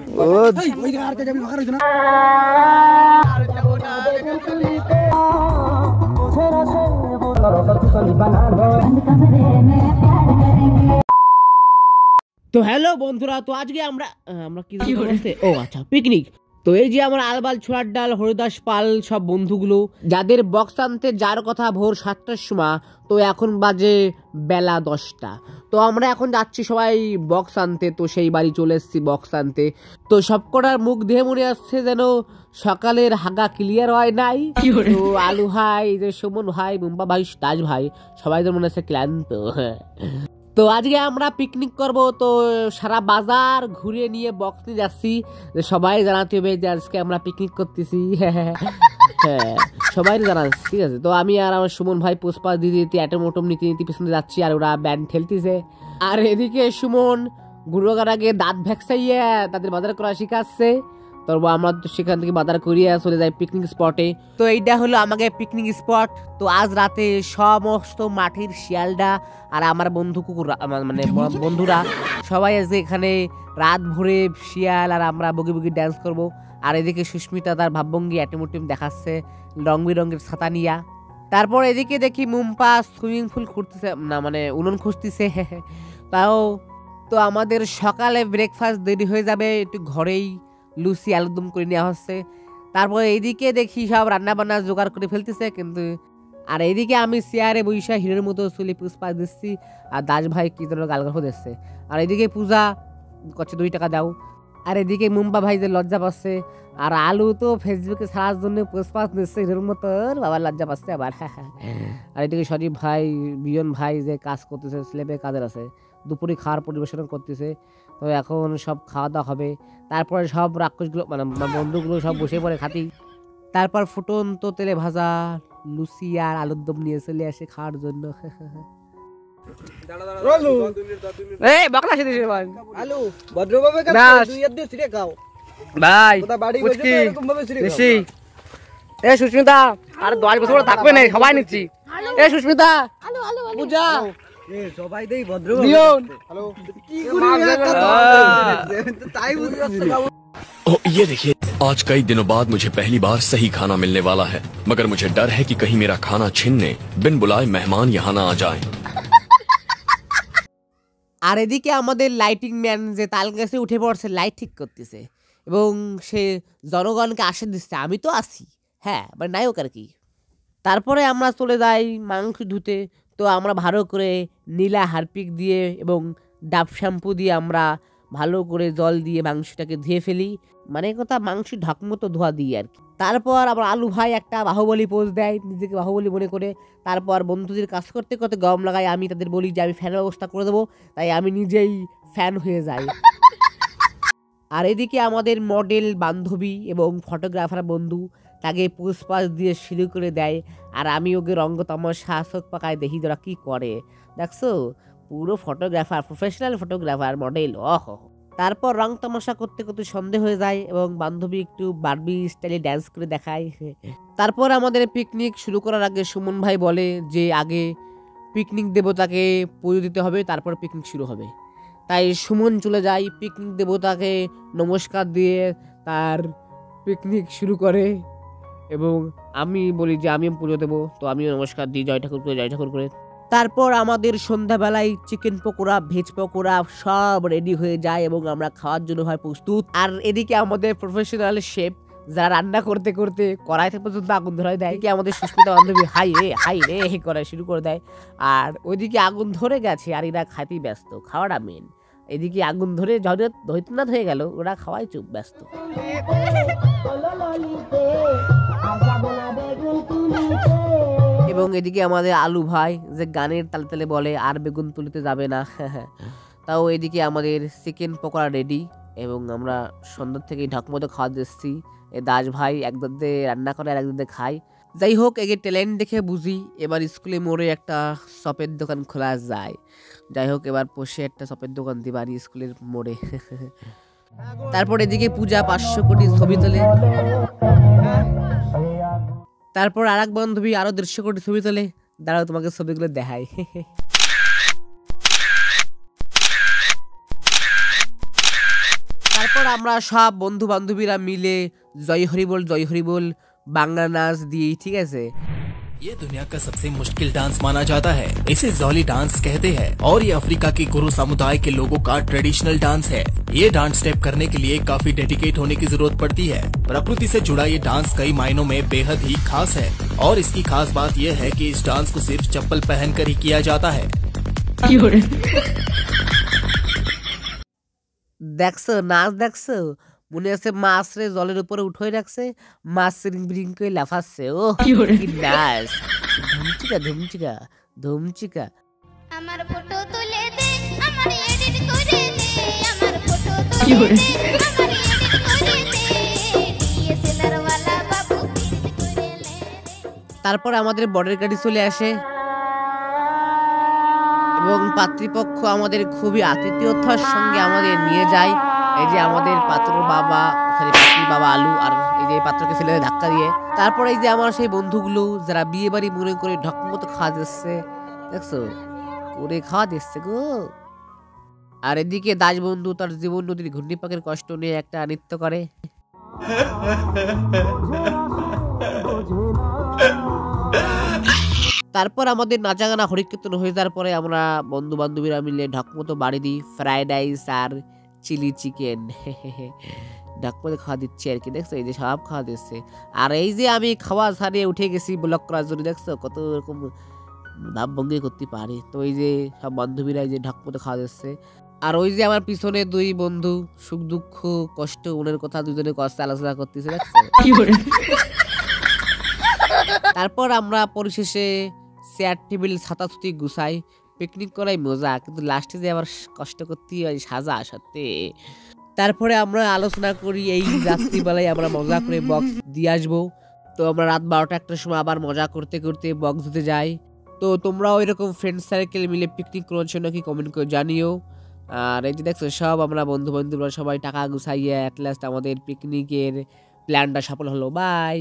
তো হ্যালো বন্ধুরা, তো আজকে আমরা কি করতে ও আচ্ছা পিকনিক। তো এই যে আমার আলবাল ছোড়ার ডাল হরিদাস পাল সব বন্ধুগুলো যাদের বক্স আনতে যার কথা ভোর 7টার সময়, তো এখন বাজে বেলা 10টা। তো আমরা এখন যাচ্ছি সবাই বক্স আনতে। তো সেই বাড়ি চলে এসেছি বক্স আনতে। তো সবকটার মুখ দিয়ে মনে আসছে যেন সকালের হাগা ক্লিয়ার হয় নাই। তো আলু ভাই, যে সুমন ভাই, মুম্বা ভাই, তাজ ভাই, সবাই তো মনে হচ্ছে ক্লান্ত। তো আজকে আমরা পিকনিক করব। তো সারা বাজার ঘুরে নিয়ে বক্স নিয়ে যাচ্ছি, সবাই জানাতে হবে যে আজকে আমরা পিকনিক করতেছি। হ্যাঁ সবাই জানাচ্ছি, ঠিক আছে। তো আমি আর আমার সুমন ভাই পুষ্পা দিদি অ্যাটম ওটম নিতে নিতে পিছনে যাচ্ছি, আর ওরা ব্যান্ড ঠেলতেছে। আর এদিকে সুমন গুরুগার আগে দাঁত ভ্যাকসাইয়া তাদের বাজার করা শিখাচ্ছে। তো আমরা তো সেখান থেকে বাজার করিয়া চলে যাই পিকনিক স্পটে। তো এইটা হলো আমাকে পিকনিক স্পট। তো আজ রাতে সমস্ত মাঠের শিয়ালদা আর আমার বন্ধু কুকুর মানে বন্ধুরা সবাই আজকে এখানে রাত ভরে শিয়াল আর আমরা বগি বগি ড্যান্স করব। আর এদিকে সুস্মিতা তার ভাবভঙ্গি অ্যাটিমোটিম দেখাচ্ছে রং বেরঙের ছাতা নিয়া। তারপর এদিকে দেখি মুম্পা সুইমিং পুল খুঁড়তেছে, না মানে উনুন খুঁজতেছে। তাও তো আমাদের সকালে ব্রেকফাস্ট দেরি হয়ে যাবে, একটু ঘরেই লুচি আলুদম করে নেওয়া হচ্ছে। তারপর এইদিকে দেখি সব রান্না বান্না জোগাড় করে ফেলতেছে কিন্তু। আর এইদিকে আমি চেয়ারে বৈশা হিরের মতো চুলি পুষ্পা দিচ্ছি, আর দাস ভাই কি যেন গালগল্প দিচ্ছে। আর এইদিকে পূজা করছে 2 টাকা দাও। আর এদিকে মুম্বা ভাই যে লজ্জা পাচ্ছে, আর আলু তো ফেসবুকে ছাড়ার জন্য পুষ্পা দিচ্ছে হিরের মতো, বাবা লজ্জা পাচ্ছে আবার। আর এদিকে সজীব ভাই, বিয়ন ভাই যে কাজ করতেছে, স্লেবে কাজের আছে, দুপুরে খাওয়ার পরিবেশন করতেছে। তো এখন সব খাওয়া দাওয়া হবে। তারপরে সব রাক্ষসগুলো মানে বন্ধুগুলো সব বসে পড়ে খাতি। তারপর ফুটন্ত তেলে ভাজা লুচি আর আলুর দম নিয়ে চলে আসে খাওয়ার জন্য। সুস্মিতা আর 10 বছর থাকবে না, সবাই নিচ্ছি। সুস্মিতা পূজা সবাই দেই ভদ্র। ये देखिए, आज कई दिनों बाद मुझे पहली बार सही खाना मिलने वाला है, मगर मुझे डर है कि कहीं मेरा खाना छीनने बिन बुलाए मेहमान यहाँ ना आ जाएं। আর এদিকে আমাদের লাইটিং ম্যান যে তাল গাছে উঠে পড়ছে, লাইট ঠিক করতেছে এবং সে জনগণকে আশীর্বাদ দিচ্ছে আমি তো আছি, হ্যাঁ মানে নায়ক আর কি। তারপরে আমরা চলে যাই মাংস ধুতে। তো আমরা ভালো করে নীলা হারপিক দিয়ে এবং ডাব শ্যাম্পু দিয়ে আমরা ভালো করে জল দিয়ে মাংসটাকে ধুয়ে ফেলি, মানে কথা মাংস ঢকমতো ধোয়া দিই আর কি। তারপর আবার আলু ভাই একটা বাহুবলী পোজ দেয়, নিজেকে বাহুবলী মনে করে। তারপর বন্ধুদের কাজ করতে করতে গরম লাগায়, আমি তাদের বলি যে আমি ফ্যানের ব্যবস্থা করে দেবো, তাই আমি নিজেই ফ্যান হয়ে যাই। আর এদিকে আমাদের মডেল বান্ধবী এবং ফটোগ্রাফার বন্ধু তাকে পুষ্পাস দিয়ে শুরু করে দেয়, আর আমি ওকে রঙ্গ তামাশা চোখ পাকায় দেখি ওরা কি করে। দেখছো পুরো ফটোগ্রাফার, প্রফেশনাল ফটোগ্রাফার মডেল। তারপর রং তামাশা করতে করতে সন্দেহ হয়ে যায় এবং বান্ধবী একটু বারবি স্টাইলে ড্যান্স করে দেখায়। তারপর আমাদের পিকনিক শুরু করার আগে সুমন ভাই বলে যে আগে পিকনিক দেবতাকে পুজো দিতে হবে, তারপর পিকনিক শুরু হবে। তাই সুমন চলে যায় পিকনিক দেবতাকে নমস্কার দিয়ে তার পিকনিক শুরু করে এবং আমি বলি যে আমিও পুজো দেবো। তো আমিও নমস্কার দিই জয় ঠাকুর করে, জয় ঠাকুর করে। তারপর আমাদের সন্ধ্যাবেলায় চিকেন পকোড়া, ভেজ পকোড়া সব রেডি হয়ে যায় এবং আমরা খাওয়ার জন্য হয় প্রস্তুত। আর এদিকে আমাদের প্রফেশনাল শেফ যারা রান্না করতে করতে কড়াইতে পর্যন্ত আগুন ধরাই দেয়, কি আমাদের সুস্মিতা বান্ধবী হাই রে করা শুরু করে দেয়। আর ওইদিকে আগুন ধরে গেছে আর এরা খাইতেই ব্যস্ত, খাওয়াটা মেন। এদিকে আগুন ধরে ধৈতনাথ হয়ে গেল, ওরা খাওয়াই চুপ ব্যস্ত। এবং এদিকে আমাদের আলু ভাই যে গানের তালে তালে বলে আর বেগুন তুলিতে যাবে না। তাও এদিকে আমাদের চিকেন পকোড়া রেডি এবং আমরা সন্ধ্যার থেকেই ঢকমতো খাওয়া দিচ্ছি। দাস ভাই একদিন রান্না করে আর একদিন খাই। যাই হোক, একে ট্যালেন্ট দেখে বুঝি এবার স্কুলে মোড়ে একটা চপের দোকান খোলা যায়। যাই হোক, এবার বসে একটা চপের দোকান দিবানি স্কুলের মোড়ে। তারপর এদিকে পূজা 500 কোটি ছবি তোলে। তারপর আর এক বান্ধবী আরো 150 কোটি ছবি তোলে। দাঁড়াও তোমাকে ছবিগুলো দেখাই। তারপর আমরা সব বন্ধু বান্ধবীরা মিলে জয় হরি বল বাংলা নাচ দিই, ঠিক আছে। ये दुनिया का सबसे मुश्किल डांस माना जाता है। इसे जौली डांस कहते हैं और ये अफ्रीका के गुरु समुदाय के लोगों का ट्रेडिशनल डांस है। ये डांस स्टेप करने के लिए काफी डेडिकेट होने की जरूरत पड़ती है। प्रकृति से जुड़ा ये डांस कई मायनों में बेहद ही खास है और इसकी खास बात यह है कि इस डांस को सिर्फ चप्पल पहनकर ही किया जाता है। দেখছো নাচ দেখছো, মনে আছে মাছ রে জলের উপরে উঠে রাখছে, মাছ সিরিং বিরিং করে লাফাচ্ছে। ও কি নাচ, ধুমচিকা ধুমচিকা ধুমচিকা। আমার ফটো তুলে দে, আমার এডিট করে দে, আমার ফটো তুলে দে, আমার এডিট করে দে, ডিএসএলআর ওয়ালা বাবু প্রিন্ট করে লে রে। তারপর আমাদের বর্ডার গাড়ি চলে আসে এবং পাত্রীপক্ষ আমাদের খুবই আতিথেয়তার সঙ্গে আমাদের নিয়ে যায়। এই যে আমাদের পাত্রর বাবা, পাত্রীর বাবা আলু, আর এই যে পাত্রকে ফেলে ধাক্কা দিয়ে। তারপর এই যে আমার সেই বন্ধুগুলো যারা বিয়ে বাড়ি মনে করে ঢকমতো খাওয়া দিচ্ছে, দেখছো করে খাওয়া দিচ্ছে গো। আর এদিকে দাস বন্ধু তার জীবন নদীর ঘূর্ণিপাকের কষ্ট নিয়ে একটা নৃত্য করে। তারপর আমাদের নাচা গানা হরিকীর্তন হয়ে যাওয়ার পরে আমরা বন্ধু বান্ধবীরা মিলে ঢকমতো বাড়ি দিই, ফ্রাইড রাইস আর চিলি চিকেন ঢকমতো খাওয়া দিচ্ছে আর কি। দেখছো এই যে সব খাওয়া দিচ্ছে। আর এই যে আমি খাওয়া ছাড়িয়ে উঠে গেছি ব্লগ করার জন্য, দেখছো কত রকম ভাবভঙ্গি করতে পারি। তো এই যে সব বান্ধবীরা এই যে ঢকমতো খাওয়া দিচ্ছে। আর ওই যে আমার পিছনে দুই বন্ধু সুখ দুঃখ কষ্ট মনের কথা দুজনে কষ্টে আলোচনা করতেছে, দেখছো। তারপর আমরা পরিশেষে চেয়ার টেবিল ছাতা ছুটি গুছাই। পিকনিক করাই মজা, কিন্তু লাস্টে যে আবার কষ্ট করতে হয় সাজা সাথে। তারপরে আমরা আলোচনা করি এই রাত্রিবেলায় আমরা মজা করে বক্স দিয়ে আসবো। তো আমরা রাত 12টা-1টার সময় আবার মজা করতে করতে বক্স দিতে যাই। তো তোমরাও এরকম ফ্রেন্ড সার্কেল মিলে পিকনিক করছো নাকি কমেন্ট করে জানিও। আর এই যে দেখছো সব আমরা বন্ধু বান্ধবরা সবাই টাকা গুছাইয়ে অ্যাট লাস্ট আমাদের পিকনিকের প্ল্যানটা সফল হলো। বাই।